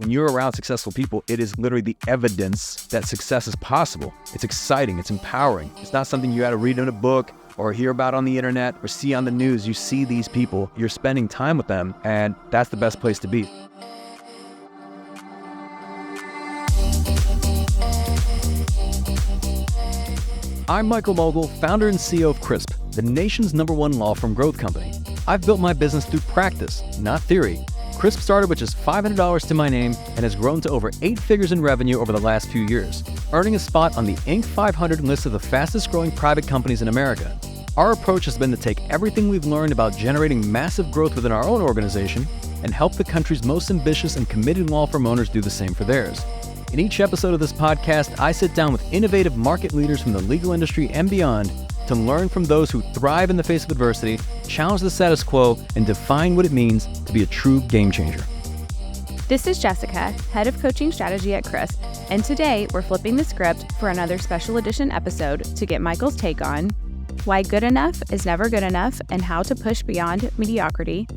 When you're around successful people, it is literally the evidence that success is possible. It's exciting, it's empowering. It's not something you got to read in a book or hear about on the internet or see on the news. You see these people, you're spending time with them, and that's the best place to be. I'm Michael Mogill, founder and CEO of Crisp, the nation's #1 law firm growth company. I've built my business through practice, not theory. Crisp started with just $500 to my name and has grown to over 8 figures in revenue over the last few years, earning a spot on the Inc. 500 list of the fastest growing private companies in America. Our approach has been to take everything we've learned about generating massive growth within our own organization and help the country's most ambitious and committed law firm owners do the same for theirs. In each episode of this podcast, I sit down with innovative market leaders from the legal industry and beyond to learn from those who thrive in the face of adversity, challenge the status quo, and define what it means to be a true game changer. This is Jessica, Head of Coaching Strategy at Crisp, and today we're flipping the script for another special edition episode to get Michael's take on why good enough is never good enough and how to push beyond mediocrity,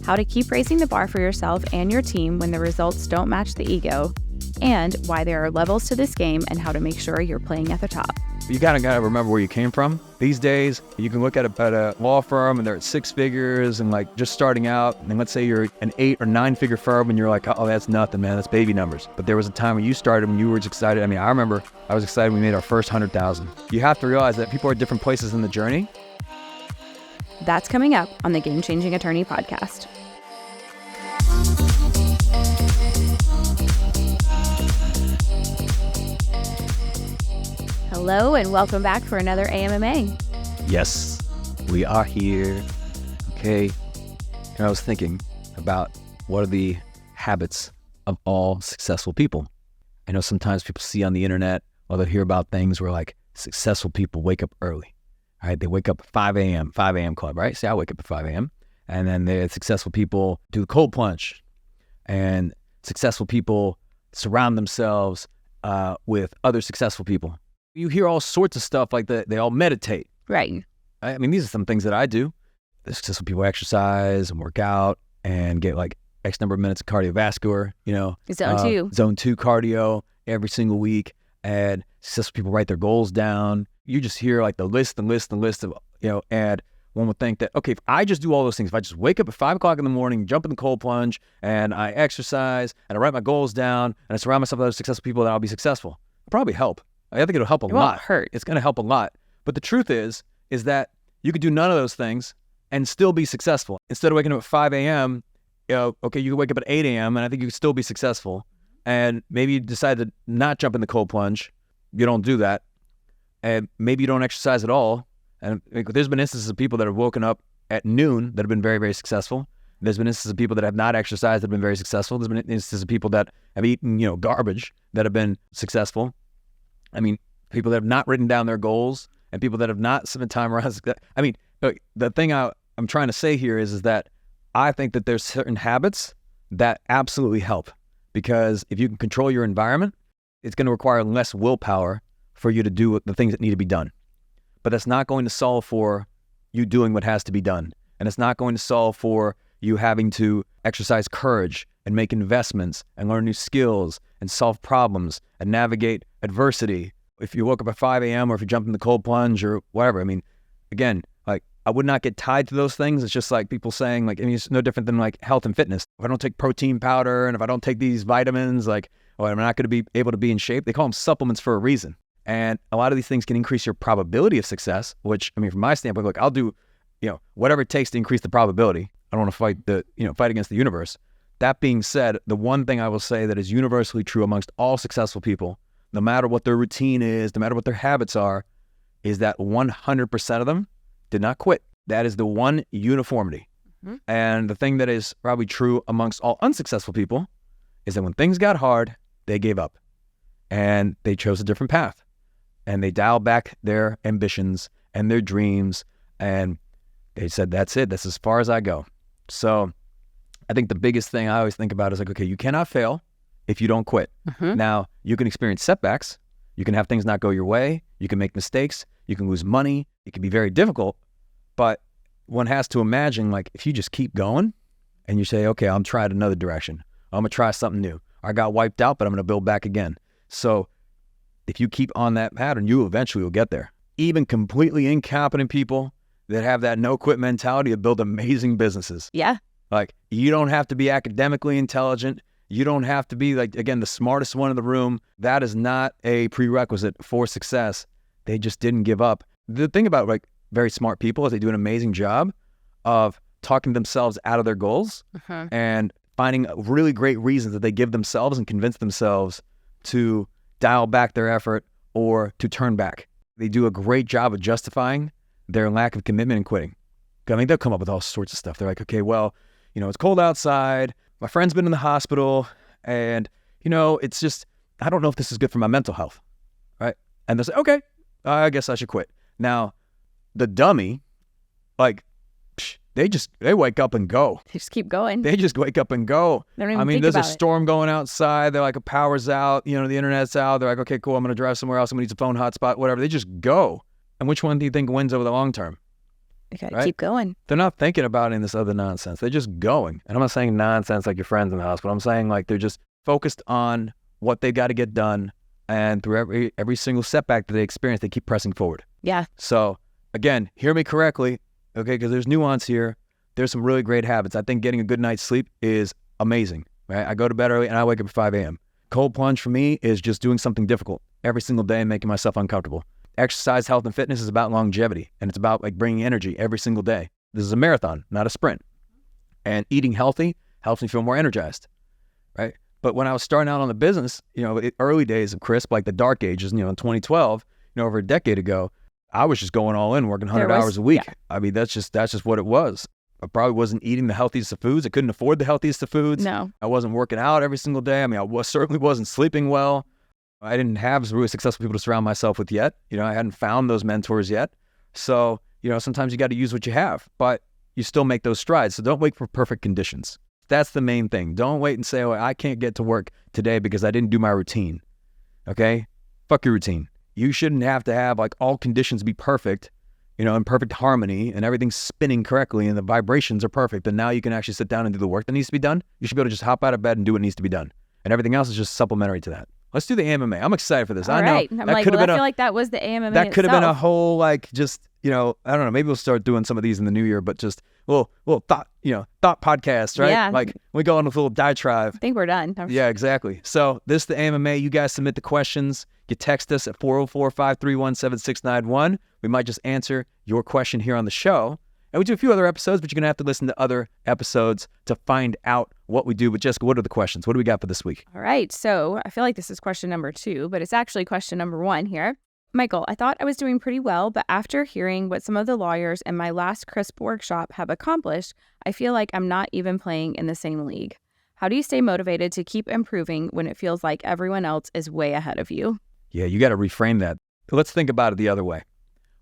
how to keep raising the bar for yourself and your team when the results don't match the ego, and why there are levels to this game and how to make sure you're playing at the top. You gotta remember where you came from. These days, you can look at a law firm and they're at 6 figures and like just starting out. And let's say you're an 8 or 9 figure firm and you're like, oh, that's nothing, man. That's baby numbers. But there was a time when you started when you were excited. I mean, I remember I was excited when we made our first 100,000. You have to realize that people are at different places in the journey. That's coming up on the Game Changing Attorney podcast. Hello and welcome back for another AMMA. Yes, we are here. Okay, and I was thinking about what are the habits of all successful people. I know sometimes people see on the internet or they'll hear about things where like successful people wake up early, right? They wake up at 5 a.m., 5 a.m. club, right? Say I wake up at 5 a.m. And then the successful people do the cold plunge, and successful people surround themselves with other successful people. You hear all sorts of stuff like that. They all meditate. Right. I mean, these are some things that I do. The successful people exercise and work out and get like X number of minutes of cardiovascular, Zone 2 cardio every single week. And successful people write their goals down. You just hear like the list of, and one would think that, okay, if I just do all those things, if I just wake up at 5 o'clock in the morning, jump in the cold plunge, and I exercise, and I write my goals down, and I surround myself with other successful people, then I'll be successful. It'll probably help. I think it'll help a lot. It won't hurt. It's going to help a lot. But the truth is that you could do none of those things and still be successful. Instead of waking up at 5 a.m., you can wake up at 8 a.m. and I think you could still be successful. And maybe you decide to not jump in the cold plunge. You don't do that. And maybe you don't exercise at all. And there's been instances of people that have woken up at noon that have been very, very successful. There's been instances of people that have not exercised that have been very successful. There's been instances of people that have eaten, garbage that have been successful. I mean, people that have not written down their goals and people that have not spent time around. I mean, the thing I'm trying to say here is that I think that there's certain habits that absolutely help, because if you can control your environment, it's going to require less willpower for you to do the things that need to be done. But that's not going to solve for you doing what has to be done. And it's not going to solve for you having to exercise courage and make investments and learn new skills and solve problems and navigate adversity. If you woke up at 5 a.m. or if you jump in the cold plunge or whatever, I mean, again, like I would not get tied to those things. It's just like people saying like, I mean, it's no different than like health and fitness. If I don't take protein powder and if I don't take these vitamins, like, I'm not going to be able to be in shape. They call them supplements for a reason. And a lot of these things can increase your probability of success, which, I mean, from my standpoint, look, I'll do, whatever it takes to increase the probability. I don't want to fight against the universe. That being said, the one thing I will say that is universally true amongst all successful people, no matter what their routine is, no matter what their habits are, is that 100% of them did not quit. That is the one uniformity. Mm-hmm. And the thing that is probably true amongst all unsuccessful people is that when things got hard, they gave up and they chose a different path and they dialed back their ambitions and their dreams and they said, that's it. That's as far as I go. So I think the biggest thing I always think about is like, okay, you cannot fail if you don't quit. Mm-hmm. Now, you can experience setbacks. You can have things not go your way. You can make mistakes. You can lose money. It can be very difficult. But one has to imagine, like, if you just keep going and you say, okay, I'm trying another direction. I'm going to try something new. I got wiped out, but I'm going to build back again. So if you keep on that pattern, you eventually will get there. Even completely incompetent people that have that no quit mentality will build amazing businesses. Yeah. Like, you don't have to be academically intelligent. You don't have to be, like, again, the smartest one in the room. That is not a prerequisite for success. They just didn't give up. The thing about, like, very smart people is they do an amazing job of talking themselves out of their goals and finding really great reasons that they give themselves and convince themselves to dial back their effort or to turn back. They do a great job of justifying their lack of commitment and quitting. I mean, they'll come up with all sorts of stuff. They're like, okay, well, you know, it's cold outside. My friend's been in the hospital and, you know, it's just, I don't know if this is good for my mental health, right? And they'll say, okay, I guess I should quit. Now, the dummy, like, they wake up and go. They just keep going. They just wake up and go. They don't even I mean, think there's a about it. storm going outside. They're like, a power's out. You know, the internet's out. They're like, okay, cool. I'm going to drive somewhere else. I'm going to use a phone hotspot, whatever. They just go. And which one do you think wins over the long term? You gotta right? keep going. They're not thinking about any of this other nonsense. They're just going. And I'm not saying nonsense like your friends in the hospital. I'm saying like they're just focused on what they got to get done. And through every single setback that they experience, they keep pressing forward. Yeah. So again, hear me correctly, okay? Because there's nuance here. There's some really great habits. I think getting a good night's sleep is amazing, right? I go to bed early and I wake up at 5 a.m. Cold plunge for me is just doing something difficult every single day and making myself uncomfortable. Exercise, health, and fitness is about longevity, and it's about like bringing energy every single day. This is a marathon, not a sprint. And eating healthy helps me feel more energized, right? But when I was starting out on the business, you know, early days of Crisp, like the dark ages, you know, in 2012, you know, over a decade ago, I was just going all in, working 100 hours a week. Yeah. I mean, that's just what it was. I probably wasn't eating the healthiest of foods. I couldn't afford the healthiest of foods. No. I wasn't working out every single day. I mean, I certainly wasn't sleeping well. I didn't have really successful people to surround myself with yet. You know, I hadn't found those mentors yet. So, you know, sometimes you got to use what you have, but you still make those strides. So don't wait for perfect conditions. That's the main thing. Don't wait and say, oh, I can't get to work today because I didn't do my routine. Okay? Fuck your routine. You shouldn't have to have like all conditions be perfect, you know, in perfect harmony and everything's spinning correctly and the vibrations are perfect. And now you can actually sit down and do the work that needs to be done. You should be able to just hop out of bed and do what needs to be done. And everything else is just supplementary to that. Let's do the AMMA. I'm excited for this. All I know. Right. I'm like, well, I feel like that was the AMMA That could have been a itself. whole, like, just, you know, I don't know. Maybe we'll start doing some of these in the new year, but just little thought podcast, right? Yeah. Like we go on a little diatribe. I think we're done. Yeah, exactly. So this is the AMMA. You guys submit the questions. You text us at 404-531-7691. We might just answer your question here on the show. And we do a few other episodes, but you're going to have to listen to other episodes to find out what we do. But Jessica, what are the questions? What do we got for this week? All right. So I feel like this is question number 2, but it's actually question number 1 here. Michael, I thought I was doing pretty well, but after hearing what some of the lawyers in my last CRISP workshop have accomplished, I feel like I'm not even playing in the same league. How do you stay motivated to keep improving when it feels like everyone else is way ahead of you? Yeah, you got to reframe that. Let's think about it the other way.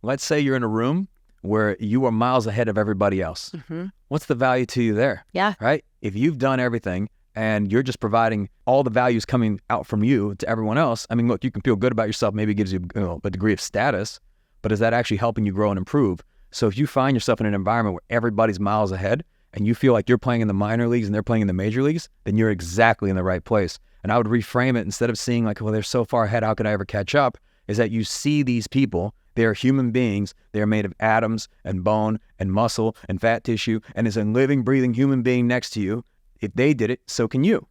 Let's say you're in a room where you are miles ahead of everybody else. Mm-hmm. What's the value to you there? Yeah. Right? If you've done everything and you're just providing all the values coming out from you to everyone else, I mean, look, you can feel good about yourself. Maybe it gives you, a degree of status, but is that actually helping you grow and improve? So if you find yourself in an environment where everybody's miles ahead and you feel like you're playing in the minor leagues and they're playing in the major leagues, then you're exactly in the right place. And I would reframe it instead of seeing like, well, they're so far ahead, how could I ever catch up? Is that you see these people. They are human beings. They are made of atoms and bone and muscle and fat tissue, and is a living, breathing human being next to you. If they did it, so can you.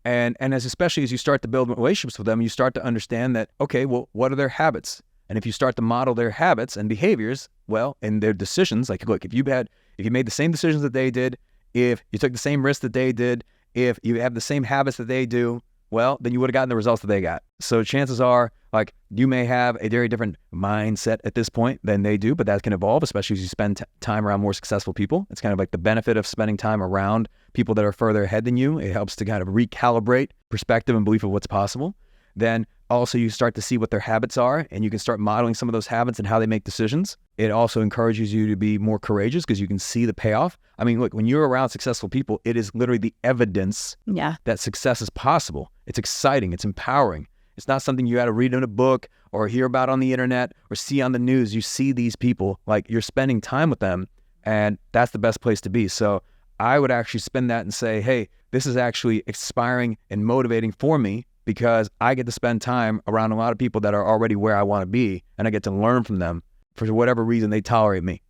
And especially as you start to build relationships with them, you start to understand that, okay, well, what are their habits? And if you start to model their habits and behaviors, well, and their decisions, like, look, if you made the same decisions that they did, if you took the same risks that they did, if you have the same habits that they do, well, then you would have gotten the results that they got. So chances are, like, you may have a very different mindset at this point than they do, but that can evolve, especially as you spend time around more successful people. It's kind of like the benefit of spending time around people that are further ahead than you. It helps to kind of recalibrate perspective and belief of what's possible. Then also you start to see what their habits are, and you can start modeling some of those habits and how they make decisions. It also encourages you to be more courageous because you can see the payoff. I mean, look, when you're around successful people, it is literally the evidence that success is possible. It's exciting. It's empowering. It's not something you got to read in a book or hear about on the internet or see on the news. You see these people, like, you're spending time with them, and that's the best place to be. So I would actually spin that and say, hey, this is actually inspiring and motivating for me because I get to spend time around a lot of people that are already where I want to be, and I get to learn from them for whatever reason they tolerate me,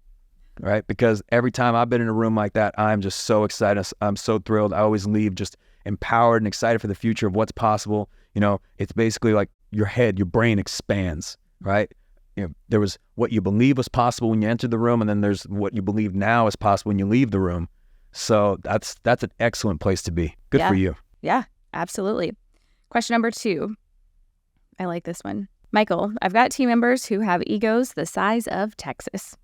right? Because every time I've been in a room like that, I'm just so excited. I'm so thrilled. I always leave just empowered and excited for the future of what's possible. It's basically like your brain expands, right? There was what you believe was possible when you entered the room, and then there's what you believe now is possible when you leave the room. So that's an excellent place to be. Good for you. Yeah, absolutely. Question number 2. I like this one. Michael, I've got team members who have egos the size of Texas,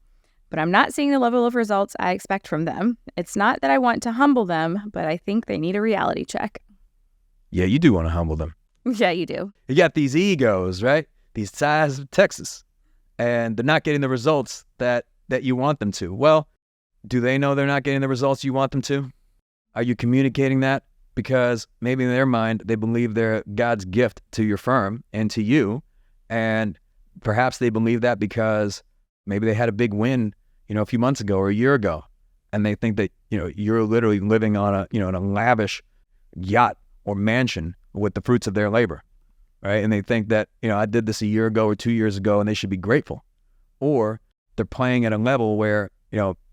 but I'm not seeing the level of results I expect from them. It's not that I want to humble them, but I think they need a reality check. Yeah, you do want to humble them. Yeah, you do. You got these egos, right? These size of Texas, and they're not getting the results that you want them to. Well, do they know they're not getting the results you want them to? Are you communicating that? Because maybe in their mind, they believe they're God's gift to your firm and to you. And perhaps they believe that because maybe they had a big win, a few months ago or a year ago. And they think that, you're literally living on in a lavish yacht or mansion with the fruits of their labor, right? And they think that, I did this a year ago or 2 years ago and they should be grateful. Or they're playing at a level where,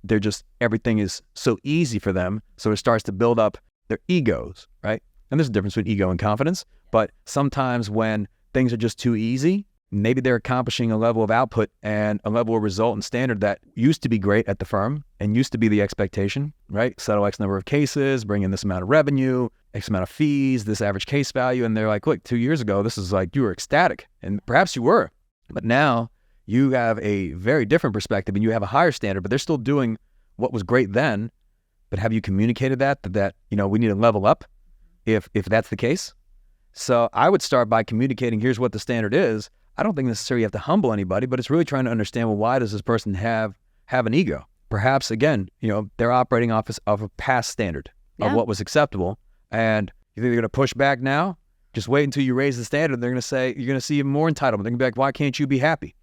they're just, everything is so easy for them. So it starts to build up their egos, right? And there's a difference between ego and confidence. But sometimes when things are just too easy, maybe they're accomplishing a level of output and a level of result and standard that used to be great at the firm and used to be the expectation, right? Settle X number of cases, bring in this amount of revenue, X amount of fees, this average case value. And they're like, look, 2 years ago, this is like, you were ecstatic. And perhaps you were. But now you have a very different perspective and you have a higher standard, but they're still doing what was great then. But have you communicated that we need to level up if that's the case? So I would start by communicating, here's what the standard is. I don't think necessarily you have to humble anybody, but it's really trying to understand, well, why does this person have an ego? Perhaps, again, they're operating off of a past standard of what was acceptable. And you think they're going to push back now? Just wait until you raise the standard. They're going to say, you're going to see even more entitlement. They're going to be like, why can't you be happy?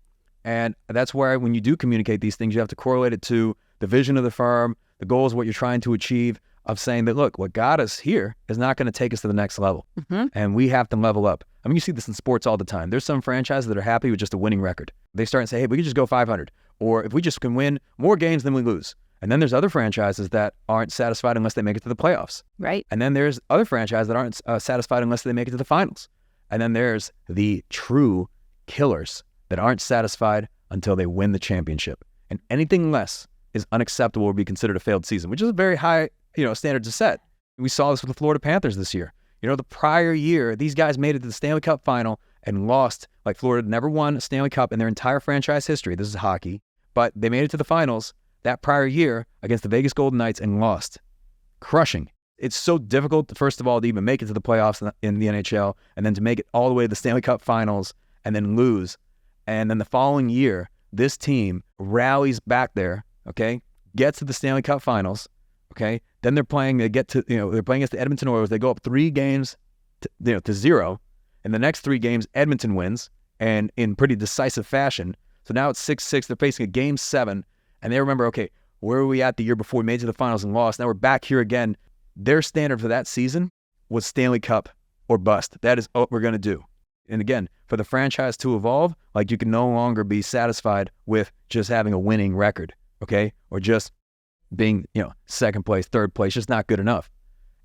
And that's where when you do communicate these things, you have to correlate it to the vision of the firm, the goals, what you're trying to achieve, of saying that, look, what got us here is not going to take us to the next level. Mm-hmm. And we have to level up. I mean, you see this in sports all the time. There's some franchises that are happy with just a winning record. They start and say, hey, we could just go 500. Or if we just can win more games than we lose. And then there's other franchises that aren't satisfied unless they make it to the playoffs. Right. And then there's other franchises that aren't satisfied unless they make it to the finals. And then there's the true killers that aren't satisfied until they win the championship. And anything less is unacceptable or be considered a failed season, which is a very high, standard to set. We saw this with the Florida Panthers this year. The prior year, these guys made it to the Stanley Cup final and lost. Like, Florida never won a Stanley Cup in their entire franchise history. This is hockey. But they made it to the finals that prior year against the Vegas Golden Knights and lost. Crushing. It's so difficult, first of all, to even make it to the playoffs in the NHL, and then to make it all the way to the Stanley Cup finals and then lose. And then the following year, this team rallies back there, okay, gets to the Stanley Cup finals, okay, then they're playing against the Edmonton Oilers. They go up 3 games to 0. In the next 3 games, Edmonton wins, and in pretty decisive fashion. So now it's 6-6. They're facing a game 7, and they remember, okay, where were we at the year before we made it to the finals and lost? Now we're back here again. Their standard for that season was Stanley Cup or bust. That is what we're going to do. And again, for the franchise to evolve, like, you can no longer be satisfied with just having a winning record, okay, or just being, second place, third place, just not good enough.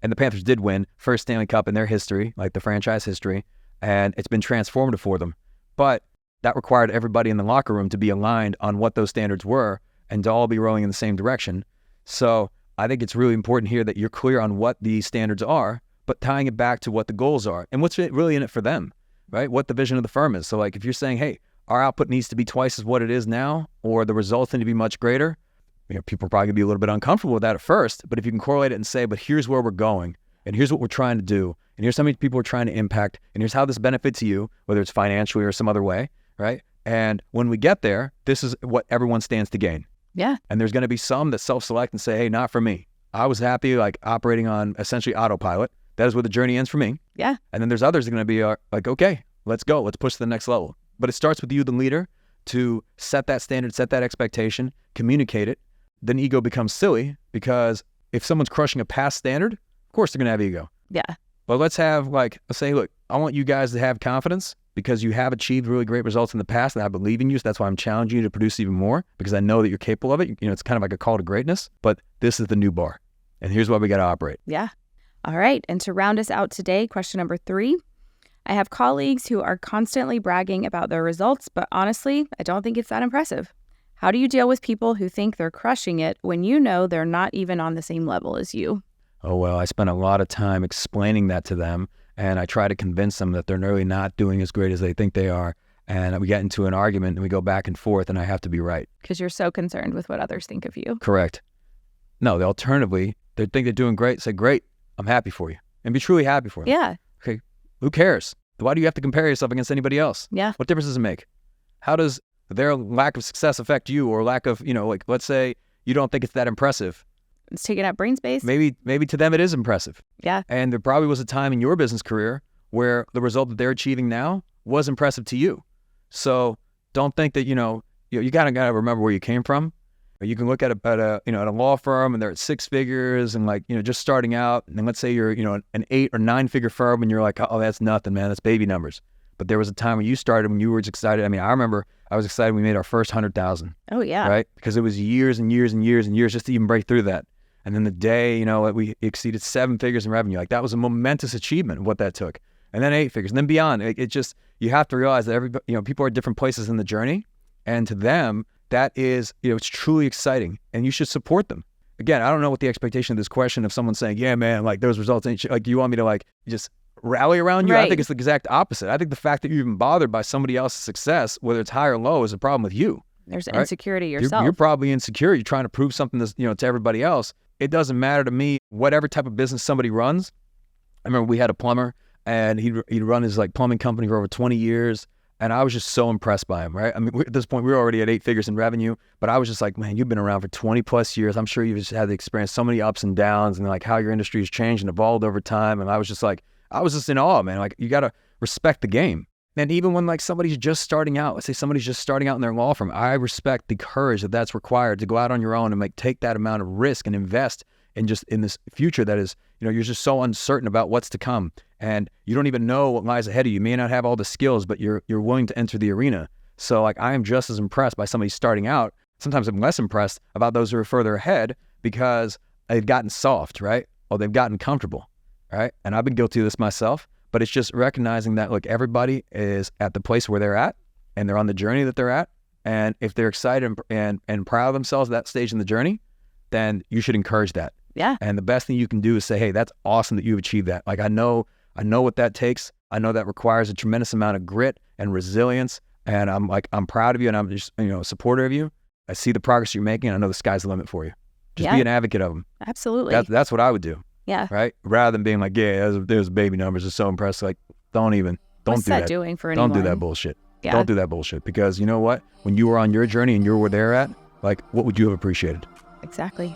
And the Panthers did win first Stanley Cup in their history, like the franchise history, and it's been transformative for them. But that required everybody in the locker room to be aligned on what those standards were and to all be rowing in the same direction. So I think it's really important here that you're clear on what these standards are, but tying it back to what the goals are and what's really in it for them, right? What the vision of the firm is. So, like, if you're saying, hey, our output needs to be twice as what it is now, or the results need to be much greater, people are probably going to be a little bit uncomfortable with that at first. But if you can correlate it and say, but here's where we're going, and here's what we're trying to do, and here's how many people we're trying to impact, and here's how this benefits you, whether it's financially or some other way, right? And when we get there, this is what everyone stands to gain. Yeah. And there's going to be some that self-select and say, hey, not for me. I was happy, like, operating on essentially autopilot. That is where the journey ends for me. Yeah. And then there's others that are going to be like, okay, let's go. Let's push to the next level. But it starts with you, the leader, to set that standard, set that expectation, communicate it. Then ego becomes silly because if someone's crushing a past standard, of course they're going to have ego. Yeah. But let's say, look, I want you guys to have confidence because you have achieved really great results in the past and I believe in you. So that's why I'm challenging you to produce even more because I know that you're capable of it. You know, it's kind of like a call to greatness, but this is the new bar. And here's why we got to operate. Yeah. All right. And to round us out today, question number 3. I have colleagues who are constantly bragging about their results, but honestly, I don't think it's that impressive. How do you deal with people who think they're crushing it when you know they're not even on the same level as you? Oh, well, I spent a lot of time explaining that to them, and I try to convince them that they're really not doing as great as they think they are. And we get into an argument and we go back and forth, and I have to be right. Because you're so concerned with what others think of you. Correct. No, alternatively, they think they're doing great. Say, great, I'm happy for you. And be truly happy for them. Yeah. Okay, who cares? Why do you have to compare yourself against anybody else? Yeah. What difference does it make? How does their lack of success affect you, or lack of, let's say you don't think it's that impressive. It's taking up brain space. Maybe to them it is impressive. Yeah. And there probably was a time in your business career where the result that they're achieving now was impressive to you. So don't think that, you gotta remember where you came from. You can look at a law firm and they're at 6 figures and just starting out. And then let's say you're, an 8 or 9 figure firm and you're like, oh, that's nothing, man. That's baby numbers. But there was a time when you started when you were excited. I mean, I remember I was excited when we made our first 100,000. Oh, yeah. Right? Because it was years and years and years and years just to even break through that. And then the day, we exceeded 7 figures in revenue, that was a momentous achievement of what that took. And then 8 figures and then beyond. It just, you have to realize that everybody, people are at different places in the journey. And to them, that is, it's truly exciting and you should support them. Again, I don't know what the expectation of this question of someone saying, yeah, man, those results ain't do you want me to just rally around you? Right. I think it's the exact opposite. I think the fact that you're even bothered by somebody else's success, whether it's high or low, is a problem with you. There's right? insecurity yourself. You're probably insecure. You're trying to prove something to everybody else. It doesn't matter to me, whatever type of business somebody runs. I remember we had a plumber and he'd run his plumbing company for over 20 years. And I was just so impressed by him, right? I mean, at this point, we were already at 8 figures in revenue, but I was just like, man, you've been around for 20 plus years. I'm sure you've just had to experience so many ups and downs and how your industry has changed and evolved over time. And I was just in awe, man. You got to respect the game. And even when somebody's just starting out, let's say somebody's just starting out in their law firm, I respect the courage that's required to go out on your own and take that amount of risk and invest in this future that is, you're just so uncertain about what's to come. And you don't even know what lies ahead of you. You may not have all the skills, but you're willing to enter the arena. So I am just as impressed by somebody starting out. Sometimes I'm less impressed about those who are further ahead because they've gotten soft, right? Or they've gotten comfortable, right? And I've been guilty of this myself, but it's just recognizing that, look, everybody is at the place where they're at and they're on the journey that they're at. And if they're excited and proud of themselves at that stage in the journey, then you should encourage that. Yeah. And the best thing you can do is say, hey, that's awesome that you've achieved that. I know what that takes. I know that requires a tremendous amount of grit and resilience. And I'm proud of you and I'm just, supportive of you. I see the progress you're making. And I know the sky's the limit for you. Just be an advocate of them. Absolutely. That's what I would do. Yeah. Right. Rather than being there's baby numbers. It's so impressive. Don't do What's that. Doing for anyone? Don't do that bullshit. Yeah. Don't do that bullshit. Because you know what? When you were on your journey and you were where they're at, what would you have appreciated? Exactly.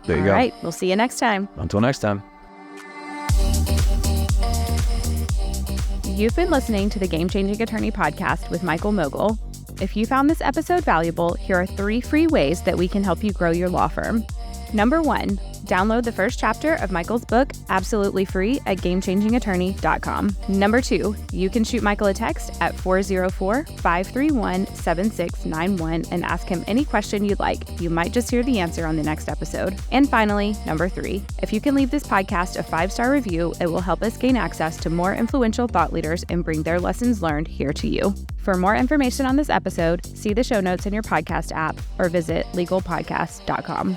There you go. All right. We'll see you next time. Until next time. You've been listening to the Game Changing Attorney podcast with Michael Mogill. If you found this episode valuable, here are 3 free ways that we can help you grow your law firm. Number 1, download the first chapter of Michael's book absolutely free at gamechangingattorney.com. Number 2, you can shoot Michael a text at 404-531-7691 and ask him any question you'd like. You might just hear the answer on the next episode. And finally, number 3, if you can leave this podcast a 5-star review, it will help us gain access to more influential thought leaders and bring their lessons learned here to you. For more information on this episode, see the show notes in your podcast app or visit legalpodcast.com.